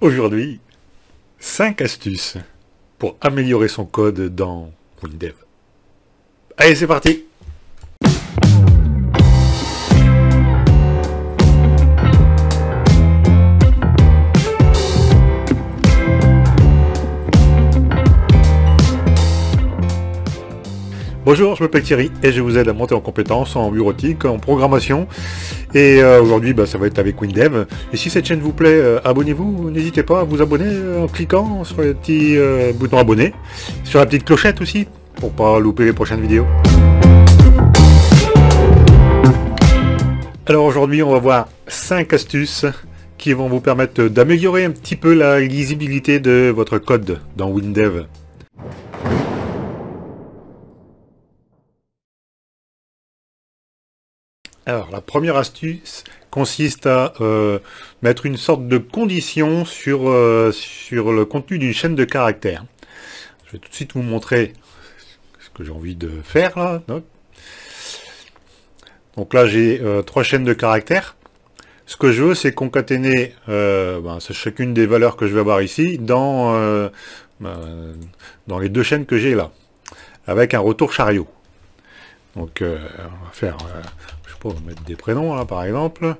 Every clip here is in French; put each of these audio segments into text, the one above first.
Aujourd'hui, 5 astuces pour améliorer son code dans WinDev. Allez, c'est parti! Bonjour, je m'appelle Thierry et je vous aide à monter en compétences en bureautique, en programmation. Et aujourd'hui, ça va être avec WinDev. Et si cette chaîne vous plaît, abonnez-vous. N'hésitez pas à vous abonner en cliquant sur le petit bouton abonner, sur la petite clochette aussi, pour pas louper les prochaines vidéos. Alors aujourd'hui, on va voir 5 astuces qui vont vous permettre d'améliorer un petit peu la lisibilité de votre code dans WinDev. Alors, la première astuce consiste à mettre une sorte de condition sur le contenu d'une chaîne de caractères. Je vais tout de suite vous montrer ce que j'ai envie de faire là. Donc là, j'ai 3 chaînes de caractères. Ce que je veux, c'est concaténer chacune des valeurs que je vais avoir ici dans les 2 chaînes que j'ai là, avec un retour chariot. Donc, on va faire... on va mettre des prénoms là par exemple.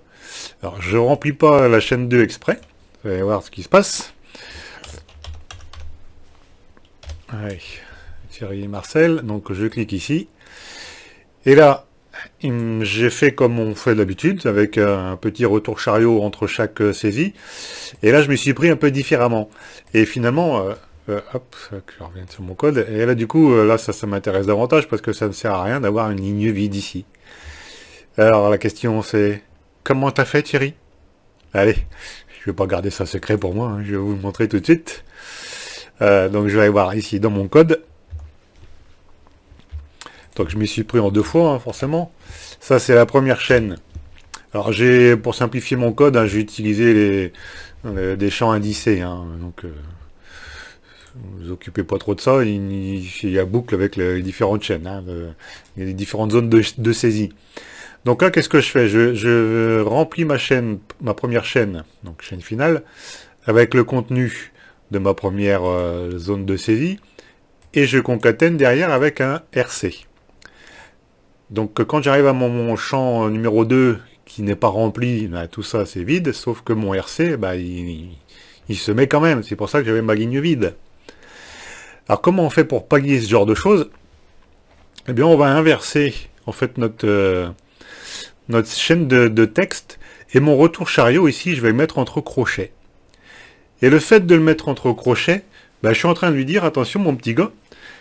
Alors je remplis pas la chaîne 2 exprès. Vous allez voir ce qui se passe. Allez, Thierry et Marcel. Donc je clique ici. Et là, j'ai fait comme on fait d'habitude, avec un petit retour chariot entre chaque saisie. Et là je me suis pris un peu différemment. Et finalement, hop, je reviens sur mon code. Et là du coup, là ça m'intéresse davantage parce que ça ne sert à rien d'avoir une ligne vide ici. Alors la question c'est, comment t'as fait Thierry? Allez, je vais pas garder ça secret pour moi, hein, je vais vous le montrer tout de suite. Donc je vais aller voir ici dans mon code. Donc je m'y suis pris en 2 fois, hein, forcément. Ça c'est la première chaîne. Alors pour simplifier mon code, hein, j'ai utilisé des champs indicés. Hein, donc ne vous occupez pas trop de ça, il y a boucle avec les différentes chaînes, hein, les différentes zones de saisie. Donc là, qu'est-ce que je fais? Je remplis ma première chaîne, donc chaîne finale, avec le contenu de ma première zone de saisie, et je concatène derrière avec un RC. Donc quand j'arrive à mon champ numéro 2, qui n'est pas rempli, tout ça c'est vide, sauf que mon RC, il se met quand même, c'est pour ça que j'avais ma ligne vide. Alors comment on fait pour pallier ce genre de choses? Eh bien on va inverser en fait notre chaîne de texte, et mon retour chariot ici, je vais le mettre entre crochets. Et le fait de le mettre entre crochets, je suis en train de lui dire, attention mon petit gars,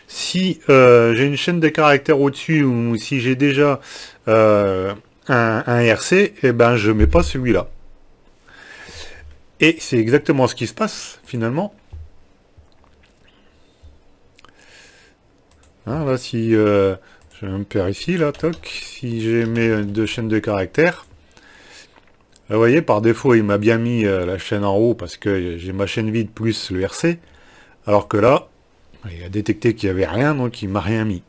si j'ai une chaîne de caractères au-dessus, ou si j'ai déjà un RC, je mets pas celui-là. Et c'est exactement ce qui se passe, finalement. Hein, là, si... je vais me faire ici, là, toc. Si j'ai mes 2 chaînes de caractères, vous voyez, par défaut, il m'a bien mis la chaîne en haut parce que j'ai ma chaîne vide plus le RC. Alors que là, il a détecté qu'il n'y avait rien, donc il m'a rien mis.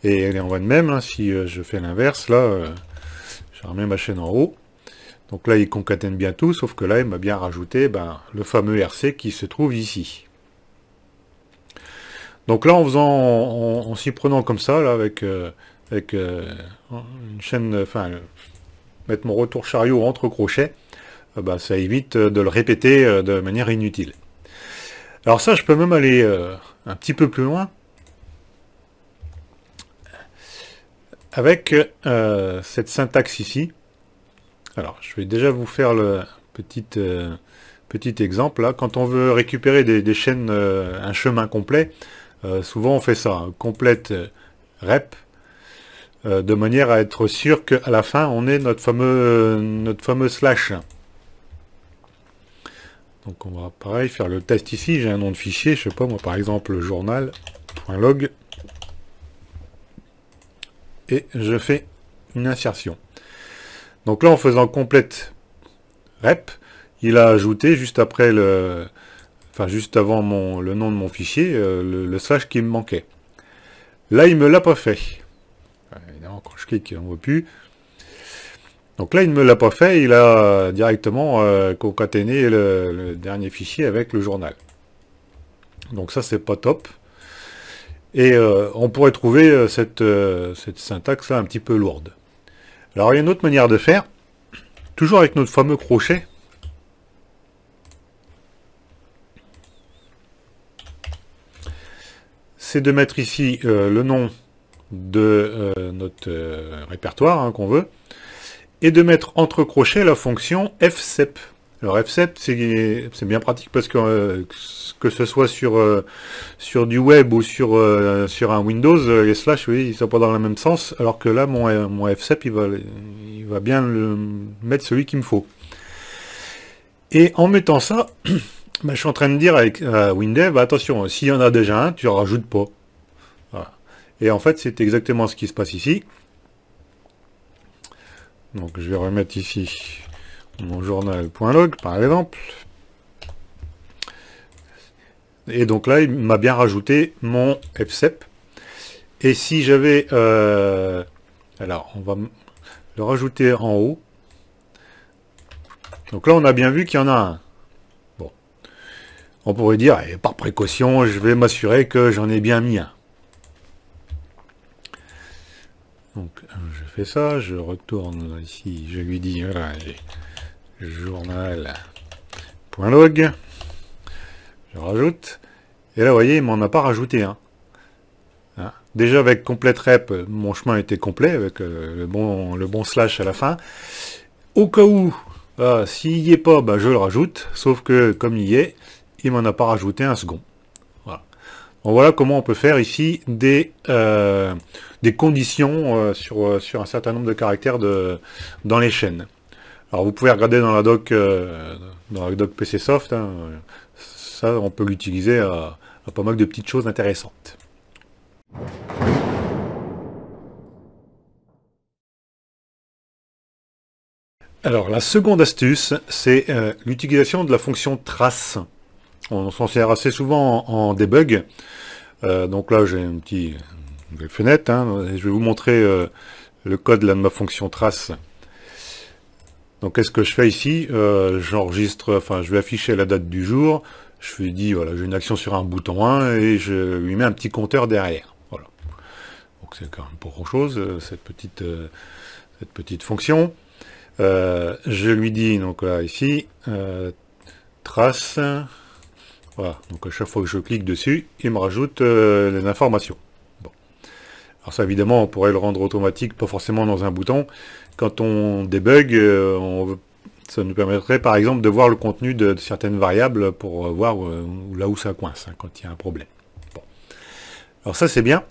Et on voit de même, hein, si je fais l'inverse, là, je remets ma chaîne en haut. Donc là, il concatène bien tout, sauf que là, il m'a bien rajouté le fameux RC qui se trouve ici. Donc là, en s'y prenant comme ça, là, avec une chaîne, mettre mon retour chariot entre crochets, ça évite de le répéter de manière inutile. Alors ça, je peux même aller un petit peu plus loin, avec cette syntaxe ici. Alors, je vais déjà vous faire le petit exemple, là. Quand on veut récupérer des chaînes, un chemin complet, souvent on fait ça, hein, complète rep, de manière à être sûr qu'à la fin on ait notre fameux slash. Donc on va pareil faire le test ici, j'ai un nom de fichier, je sais pas moi par exemple journal.log, et je fais une insertion. Donc là en faisant complète rep, il a ajouté juste après juste avant le nom de mon fichier, le slash qui me manquait. Là, il me l'a pas fait. Évidemment, quand je clique, on ne voit plus. Donc là, il ne me l'a pas fait, il a directement concaténé le dernier fichier avec le journal. Donc ça, c'est pas top. Et on pourrait trouver cette syntaxe-là un petit peu lourde. Alors, il y a une autre manière de faire, toujours avec notre fameux crochet. C'est de mettre ici le nom de notre répertoire hein, qu'on veut, et de mettre entre crochets la fonction fsep. Alors fsep, c'est bien pratique parce que ce soit sur du web ou sur un Windows, les slash, oui, ils sont pas dans le même sens, alors que là, mon fsep, il va bien mettre celui qu'il me faut. Et en mettant ça, ben, je suis en train de dire avec WinDev, attention, s'il y en a déjà un, tu en rajoutes pas. Voilà. Et en fait, c'est exactement ce qui se passe ici. Donc je vais remettre ici mon journal.log par exemple. Et donc là, il m'a bien rajouté mon fsep. Et si j'avais... alors, on va le rajouter en haut. Donc là, on a bien vu qu'il y en a un. Bon. On pourrait dire, eh, par précaution, je vais m'assurer que j'en ai bien mis un. Donc, je fais ça, je retourne ici, je lui dis, voilà, journal.log, je rajoute, et là, vous voyez, il m'en a pas rajouté un. Hein. Déjà, avec complete rep, mon chemin était complet, avec le bon slash à la fin. Au cas où, s'il n'y est pas, bah, je le rajoute, sauf que, comme il y est, il m'en a pas rajouté un second. Voilà. Donc, voilà comment on peut faire ici des conditions sur un certain nombre de caractères dans les chaînes. Alors vous pouvez regarder dans la doc PCsoft, hein, ça on peut l'utiliser à pas mal de petites choses intéressantes. Alors la seconde astuce, c'est l'utilisation de la fonction trace. On s'en sert assez souvent en debug. Donc là j'ai une petite fenêtre, hein, et je vais vous montrer le code là, de ma fonction trace. Donc qu'est-ce que je fais ici? J'enregistre, enfin je vais afficher la date du jour, je lui dis voilà, j'ai une action sur un bouton 1 et je lui mets un petit compteur derrière. Voilà. Donc c'est quand même pas grand chose cette petite fonction. Je lui dis donc là ici trace. Voilà, donc à chaque fois que je clique dessus, il me rajoute les informations. Bon. Alors ça évidemment on pourrait le rendre automatique, pas forcément dans un bouton. Quand on débug, ça nous permettrait par exemple de voir le contenu de certaines variables pour voir là où ça coince, hein, quand il y a un problème. Bon. Alors ça c'est bien,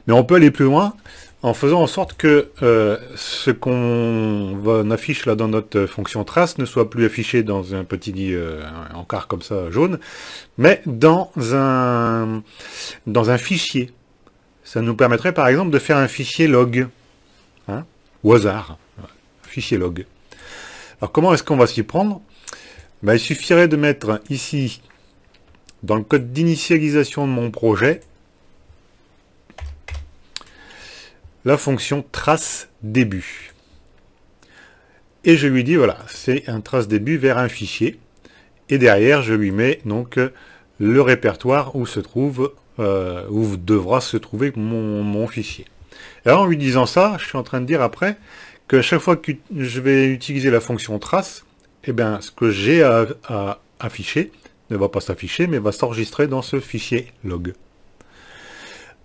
mais on peut aller plus loin en faisant en sorte que ce qu'on affiche là dans notre fonction trace ne soit plus affiché dans un petit encart comme ça jaune, mais dans un fichier. Ça nous permettrait par exemple de faire un fichier log. Hein, au hasard, fichier log. Alors comment est-ce qu'on va s'y prendre? Ben, il suffirait de mettre ici, dans le code d'initialisation de mon projet, la fonction trace début. Et je lui dis, voilà, c'est un trace début vers un fichier. Et derrière, je lui mets donc le répertoire où où devra se trouver mon fichier. Et alors en lui disant ça, je suis en train de dire après que chaque fois que je vais utiliser la fonction trace, eh bien, ce que j'ai à afficher ne va pas s'afficher, mais va s'enregistrer dans ce fichier log.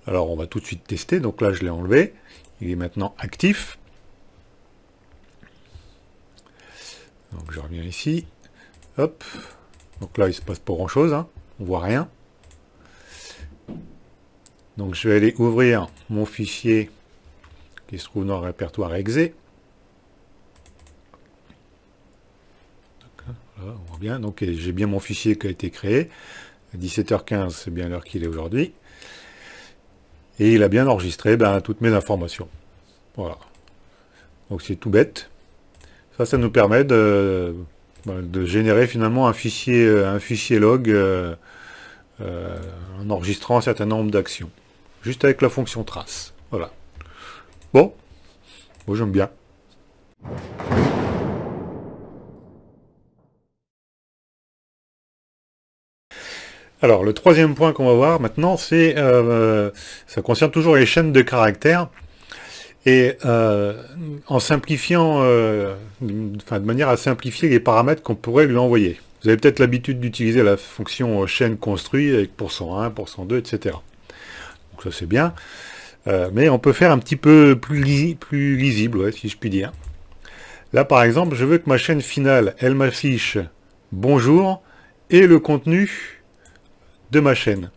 Alors on va tout de suite tester, donc là je l'ai enlevé, il est maintenant actif. Donc je reviens ici, hop, donc là il ne se passe pas grand chose, hein. On voit rien. Donc je vais aller ouvrir mon fichier qui se trouve dans le répertoire exe. Voilà, on voit bien. Donc j'ai bien mon fichier qui a été créé. À 17h15, c'est bien l'heure qu'il est aujourd'hui. Et il a bien enregistré toutes mes informations. Voilà. Donc c'est tout bête. Ça nous permet de générer finalement un fichier log en enregistrant un certain nombre d'actions. Juste avec la fonction trace. Voilà. Bon, moi j'aime bien. Alors, le troisième point qu'on va voir maintenant, c'est ça concerne toujours les chaînes de caractères. Et en simplifiant, de manière à simplifier les paramètres qu'on pourrait lui envoyer. Vous avez peut-être l'habitude d'utiliser la fonction chaîne construit avec %1, %2, etc. Donc ça c'est bien. Mais on peut faire un petit peu plus lisible, ouais, si je puis dire. Là par exemple, je veux que ma chaîne finale, elle m'affiche bonjour et le contenu de ma chaîne.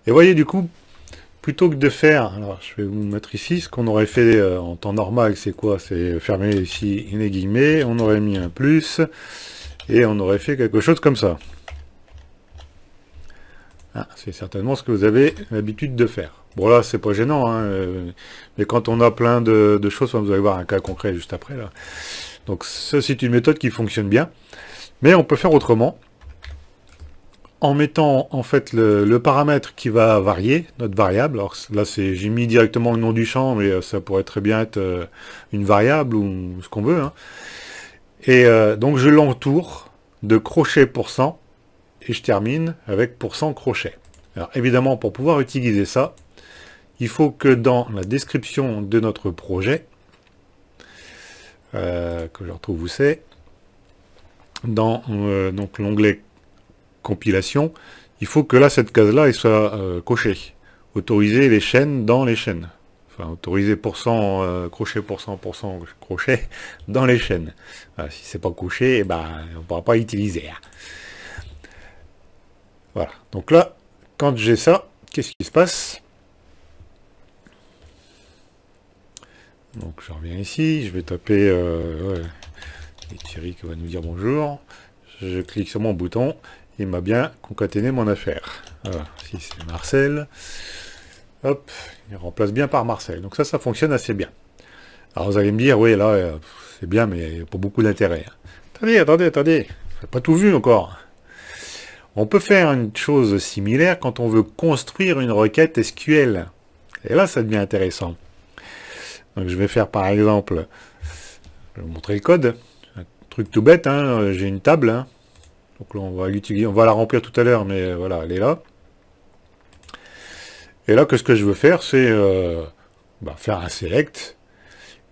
Et voyez du coup, plutôt que de faire, alors je vais vous mettre ici, ce qu'on aurait fait en temps normal, c'est quoi? C'est fermer ici les guillemets, on aurait mis un plus, et on aurait fait quelque chose comme ça. Ah, c'est certainement ce que vous avez l'habitude de faire. Bon là, c'est pas gênant, hein, mais quand on a plein de choses, vous allez voir un cas concret juste après. Là. Donc ça, c'est une méthode qui fonctionne bien, mais on peut faire autrement. En mettant en fait le paramètre qui va varier, notre variable. Alors là, j'ai mis directement le nom du champ, mais ça pourrait très bien être une variable ou ce qu'on veut. Hein. Et donc je l'entoure de crochet %, et je termine avec %crochet. Alors évidemment, pour pouvoir utiliser ça, il faut que dans la description de notre projet, que je retrouve où c'est, dans donc l'onglet compilation, il faut que là, cette case-là, elle soit cochée. Autoriser les chaînes dans les chaînes. Enfin, autoriser crochet crochet dans les chaînes. Voilà, si c'est pas coché, eh ben, on ne pourra pas l'utiliser. Voilà. Donc là, quand j'ai ça, qu'est-ce qui se passe? Donc je reviens ici, je vais taper Thierry qui va nous dire bonjour. Je clique sur mon bouton. Il m'a bien concaténé mon affaire. Voilà, si c'est Marcel, hop, il remplace bien par Marcel. Donc ça fonctionne assez bien. Alors vous allez me dire, oui, là, c'est bien, mais il n'y a pas beaucoup d'intérêt. Attendez, j'ai pas tout vu encore. On peut faire une chose similaire quand on veut construire une requête SQL. Et là, ça devient intéressant. Donc je vais faire par exemple, je vais vous montrer le code. Un truc tout bête, hein, j'ai une table, hein. Donc là, on va l'utiliser, on va la remplir tout à l'heure, mais voilà, elle est là. Et là, ce que je veux faire, c'est faire un select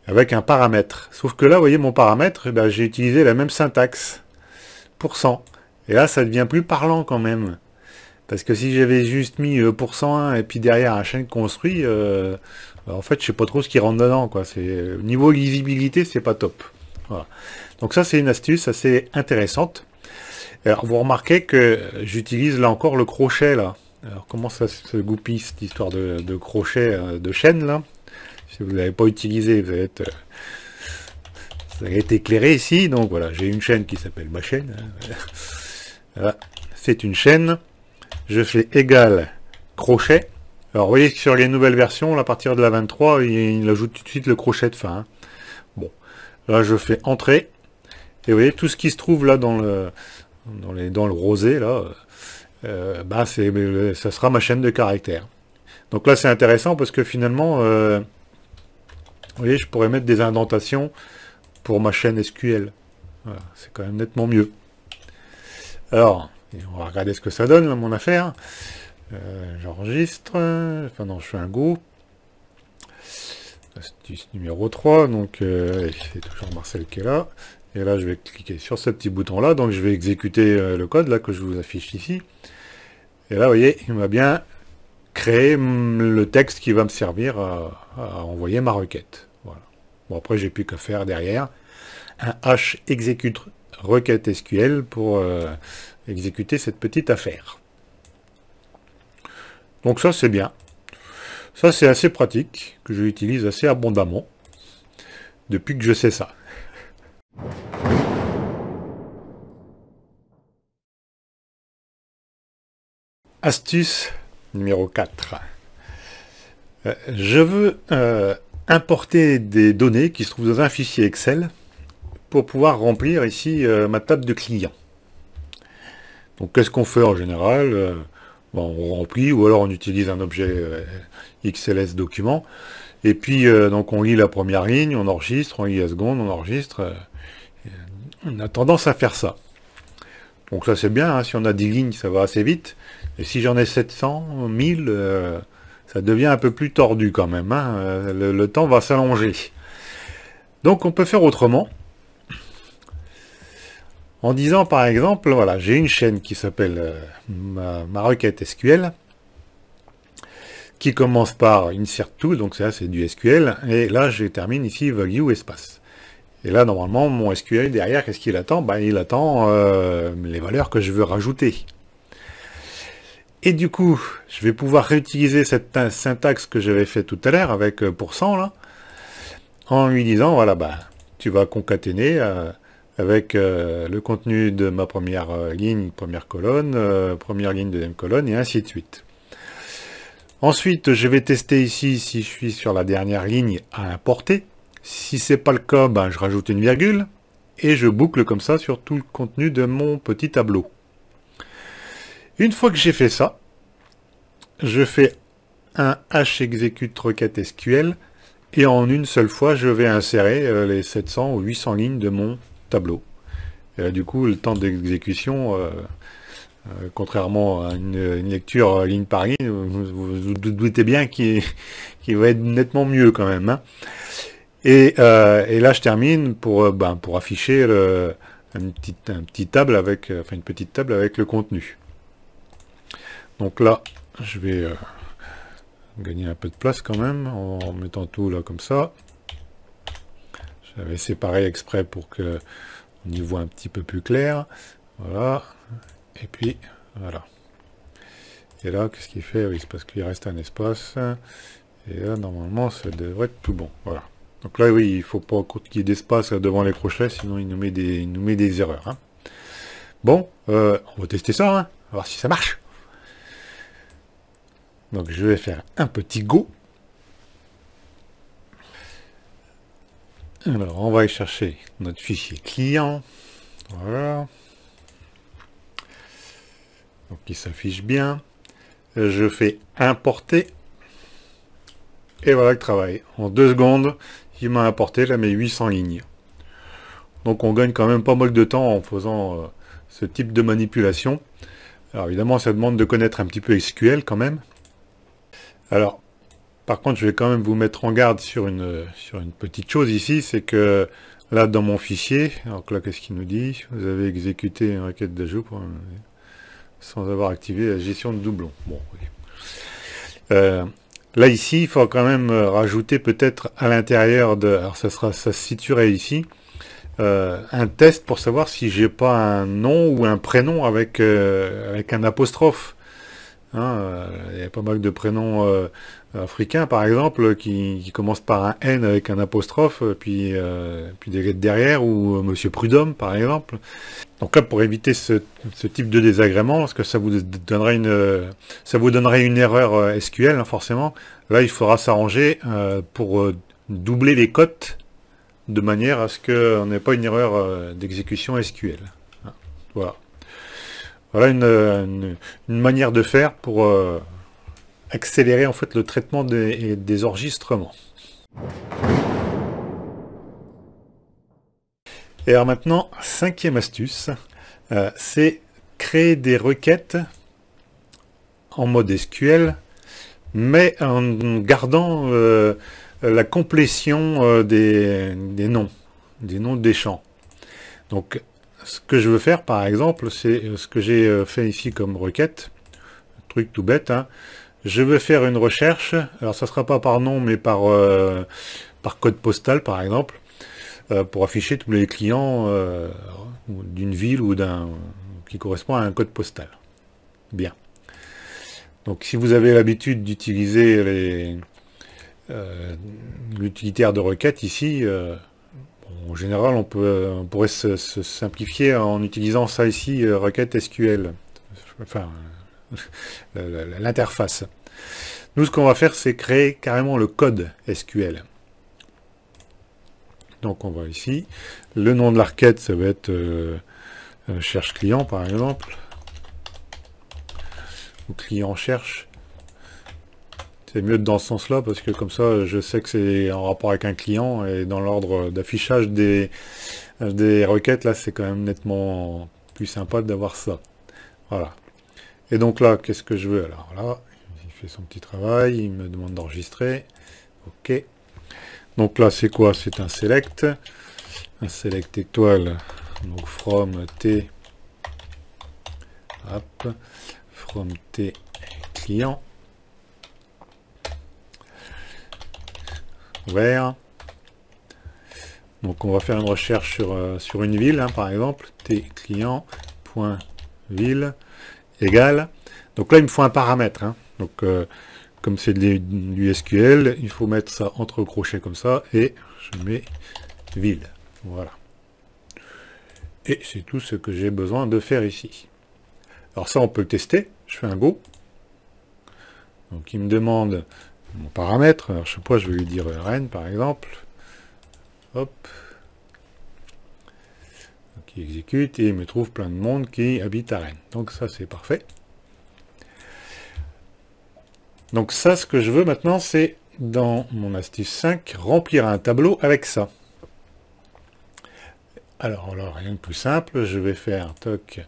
avec un paramètre. Sauf que là, vous voyez, mon paramètre, j'ai utilisé la même syntaxe, %. Et là, ça devient plus parlant quand même. Parce que si j'avais juste mis %1 et puis derrière un chaîne construit, en fait, je sais pas trop ce qui rentre dedans, quoi. Niveau lisibilité, c'est pas top. Voilà. Donc ça, c'est une astuce assez intéressante. Alors, vous remarquez que j'utilise là encore le crochet, là. Alors, comment ça se goupille, cette histoire de crochet, de chaîne, là? Si vous ne l'avez pas utilisé, vous allez être éclairé ici. Donc, voilà, j'ai une chaîne qui s'appelle ma chaîne. Hein. Voilà. C'est une chaîne. Je fais égal crochet. Alors, vous voyez que sur les nouvelles versions, à partir de la 23, il ajoute tout de suite le crochet de fin. Hein. Bon, là, je fais entrée. Et vous voyez, tout ce qui se trouve là dans le rosé, là, ça sera ma chaîne de caractères. Donc là, c'est intéressant parce que finalement, vous voyez, je pourrais mettre des indentations pour ma chaîne SQL. Voilà, c'est quand même nettement mieux. Alors, on va regarder ce que ça donne, là, mon affaire. J'enregistre. Enfin non, je fais un go. Astuce numéro 3. Donc, c'est toujours Marcel qui est là. Et là, je vais cliquer sur ce petit bouton-là. Donc, je vais exécuter le code là que je vous affiche ici. Et là, vous voyez, il m'a bien créé le texte qui va me servir à envoyer ma requête. Voilà. Bon, après, j'ai plus qu'à faire derrière un h exécute requête SQL pour exécuter cette petite affaire. Donc ça, c'est bien. Ça, c'est assez pratique, que j'utilise assez abondamment depuis que je sais ça. Astuce numéro 4. Je veux importer des données qui se trouvent dans un fichier Excel pour pouvoir remplir ici ma table de client. Donc qu'est-ce qu'on fait en général? On remplit ou alors on utilise un objet XLS document Et puis, donc on lit la première ligne, on enregistre, on lit la seconde, on enregistre. On a tendance à faire ça. Donc ça c'est bien, hein, si on a 10 lignes, ça va assez vite. Et si j'en ai 700, 1000, ça devient un peu plus tordu quand même. Hein, le temps va s'allonger. Donc on peut faire autrement. En disant par exemple, voilà, j'ai une chaîne qui s'appelle ma requête SQL, qui commence par insert to, donc ça c'est du SQL, et là je termine ici value espace. Et là normalement mon SQL derrière, qu'est-ce qu'il attend? Ben, il attend les valeurs que je veux rajouter. Et du coup, je vais pouvoir réutiliser cette syntaxe que j'avais fait tout à l'heure avec %, là, en lui disant, voilà, bah, tu vas concaténer avec le contenu de ma première ligne, première colonne, première ligne, deuxième colonne, et ainsi de suite. Ensuite, je vais tester ici si je suis sur la dernière ligne à importer. Si c'est pas le cas, ben, je rajoute une virgule, et je boucle comme ça sur tout le contenu de mon petit tableau. Une fois que j'ai fait ça, je fais un H-execute requête SQL et en une seule fois, je vais insérer les 700 ou 800 lignes de mon tableau. Et là, du coup, le temps d'exécution, contrairement à une lecture ligne par ligne, vous doutez bien qu'il va être nettement mieux quand même. Hein. Et là, je termine pour afficher une petite table avec le contenu. Donc là, je vais gagner un peu de place quand même, en mettant tout là comme ça. J'avais séparé exprès pour que on y voit un petit peu plus clair. Voilà. Et puis, voilà. Et là, qu'est-ce qu'il fait? Oui, c'est parce qu'il reste un espace. Et là, normalement, ça devrait être tout bon. Voilà. Donc là, oui, il ne faut pas qu'il y ait d'espace devant les crochets, sinon il nous met des erreurs. Hein. Bon, on va tester ça, hein, on va voir si ça marche. Donc je vais faire un petit go. Alors on va aller chercher notre fichier client. Voilà. Donc il s'affiche bien. Je fais importer. Et voilà le travail. En 2 secondes, il m'a importé là mes 800 lignes. Donc on gagne quand même pas mal de temps en faisant ce type de manipulation. Alors évidemment ça demande de connaître un petit peu SQL quand même. Alors, par contre, je vais quand même vous mettre en garde sur une petite chose ici, c'est que là, dans mon fichier, alors là, qu'est-ce qu'il nous dit? Vous avez exécuté une requête d'ajout sans avoir activé la gestion de doublons. Bon, oui. Là, ici, il faut quand même rajouter peut-être à l'intérieur de... Alors, ça se situerait ici, un test pour savoir si j'ai pas un nom ou un prénom avec un apostrophe. Hein, il y a pas mal de prénoms africains, par exemple, qui commencent par un N avec un apostrophe, puis des lettres derrière, ou Monsieur Prudhomme, par exemple. Donc là, pour éviter ce type de désagrément, parce que ça vous donnerait une erreur SQL, hein, forcément, là, il faudra s'arranger pour doubler les cotes, de manière à ce qu'on n'ait pas une erreur d'exécution SQL. Hein, voilà. Voilà une manière de faire pour accélérer en fait le traitement des enregistrements. Et alors maintenant, 5e astuce, c'est créer des requêtes en mode SQL, mais en gardant la complétion des noms des champs. Donc, ce que je veux faire, par exemple, c'est ce que j'ai fait ici comme requête, truc tout bête, hein. Je veux faire une recherche, alors ça ne sera pas par nom, mais par code postal, par exemple, pour afficher tous les clients d'une ville ou qui correspond à un code postal. Bien. Donc, si vous avez l'habitude d'utiliser l'utilitaire de requête ici, en général, on pourrait se simplifier en utilisant ça ici, requête SQL, enfin, l'interface. Nous, ce qu'on va faire, c'est créer carrément le code SQL. Donc, on va ici. Le nom de la requête, ça va être cherche client, par exemple. Ou client cherche. c'est mieux dans ce sens-là, parce que comme ça, je sais que c'est en rapport avec un client, et dans l'ordre d'affichage des requêtes, là, c'est quand même nettement plus sympa d'avoir ça. Voilà. Et donc là, qu'est-ce que je veux? Alors là, il fait son petit travail, il me demande d'enregistrer. OK. Donc là, c'est quoi? C'est un select étoile. Donc from t, hop, from t client, ouvert. Donc on va faire une recherche sur une ville, hein, par exemple, t client.ville égale. Donc là, il me faut un paramètre. Hein. Donc comme c'est du SQL, il faut mettre ça entre crochets comme ça, et je mets ville. Voilà. Et c'est tout ce que j'ai besoin de faire ici. Alors ça, on peut le tester. Je fais un go. Donc il me demande mon paramètre. Alors je sais pas, je vais lui dire Rennes par exemple. Hop. Donc il exécute et il me trouve plein de monde qui habite à Rennes. Donc ça, c'est parfait. Donc ça, ce que je veux maintenant, c'est dans mon astuce 5, remplir un tableau avec ça. Alors là, rien de plus simple, je vais faire toc.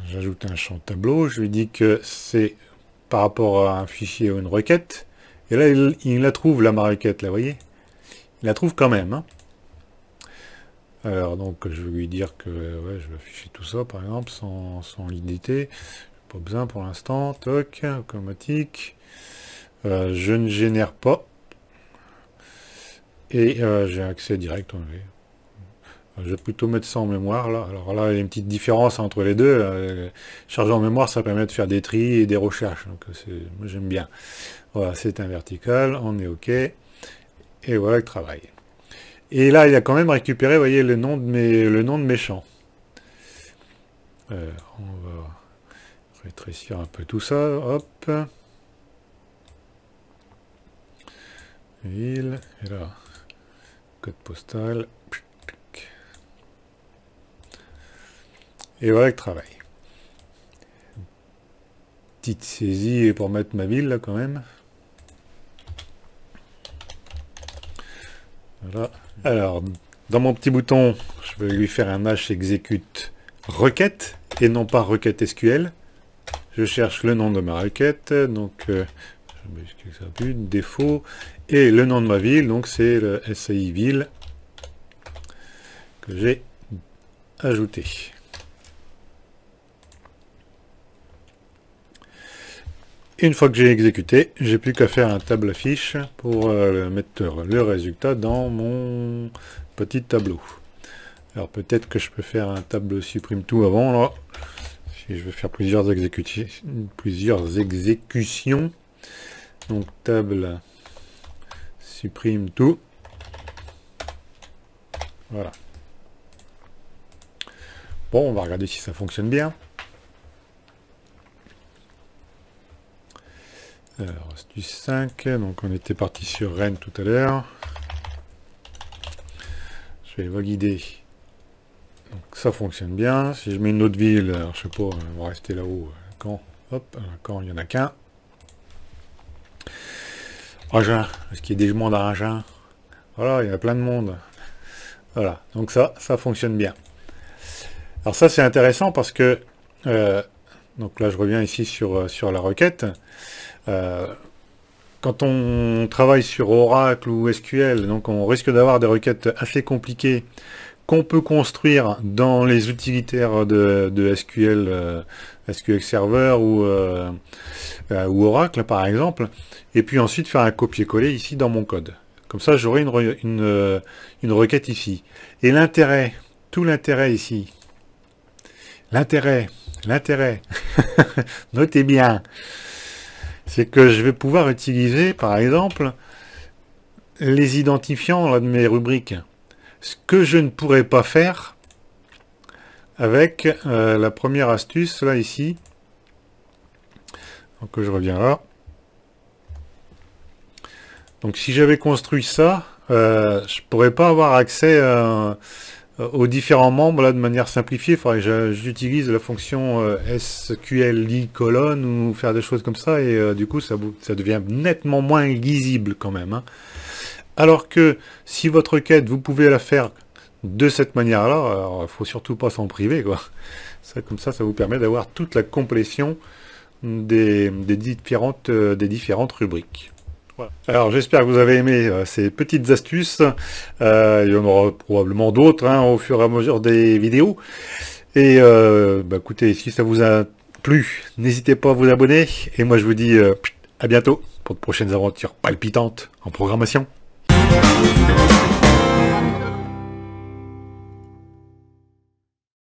J'ajoute un champ tableau, je lui dis que c'est par rapport à un fichier ou une requête. Et là, il la trouve, là, ma requête, là, vous voyez? Il la trouve quand même. Hein. Alors, donc, je vais lui dire que ouais, je vais afficher tout ça, par exemple, sans l'identité. Pas besoin pour l'instant. Toc, automatique. Je ne génère pas. Et j'ai accès direct. Je vais plutôt mettre ça en mémoire là. Alors là, il y a une petite différence entre les deux. Charger en mémoire, ça permet de faire des tris et des recherches. Donc moi j'aime bien. Voilà, c'est un vertical, on est OK. Et voilà le travail. Et là, il a quand même récupéré, vous voyez, le nom de mes champs. On va rétrécir un peu tout ça. Hop. Ville. Et là, code postal. Et voilà le travail. Petite saisie pour mettre ma ville là quand même. Voilà. Alors, dans mon petit bouton, je vais lui faire un H exécute requête et non pas requête SQL. Je cherche le nom de ma requête, donc défaut, et le nom de ma ville, donc c'est le SAI ville que j'ai ajouté. Une fois que j'ai exécuté, j'ai plus qu'à faire un table affiche pour mettre le résultat dans mon petit tableau. Alors peut-être que je peux faire un table supprime tout avant là. Si je vais faire plusieurs exécutions. Donc table supprime tout. Voilà. Bon, on va regarder si ça fonctionne bien. Alors, astuce 5, donc on était parti sur Rennes tout à l'heure. Je vais valider. Donc ça fonctionne bien. Si je mets une autre ville, alors je sais pas, on va rester là-haut. Caen, hop, Caen, il n'y en a qu'un. Agen, est-ce qu'il y a des monde à Agen? Voilà, il y a plein de monde. Voilà, donc ça fonctionne bien. Alors ça c'est intéressant parce que, donc là je reviens ici sur la requête. Quand on travaille sur Oracle ou SQL, donc on risque d'avoir des requêtes assez compliquées qu'on peut construire dans les utilitaires de SQL, SQL Server ou Oracle par exemple, et puis ensuite faire un copier-coller ici dans mon code. Comme ça j'aurai une requête ici. Et l'intérêt, tout l'intérêt ici, l'intérêt, notez bien, c'est que je vais pouvoir utiliser, par exemple, les identifiants là, de mes rubriques. Ce que je ne pourrais pas faire avec la première astuce, là, ici. Donc, je reviens là. Donc, si j'avais construit ça, je ne pourrais pas avoir accès aux différents membres là de manière simplifiée. Il faudrait que j'utilise la fonction SQLi colonne ou faire des choses comme ça, et du coup ça devient nettement moins lisible quand même, hein. Alors que si votre requête, vous pouvez la faire de cette manière-là, alors il faut surtout pas s'en priver, quoi. Ça, comme ça vous permet d'avoir toute la complétion des différentes rubriques. Voilà. Alors j'espère que vous avez aimé ces petites astuces. Il y en aura probablement d'autres, hein, au fur et à mesure des vidéos. Et écoutez, si ça vous a plu, n'hésitez pas à vous abonner. Et moi je vous dis à bientôt pour de prochaines aventures palpitantes en programmation.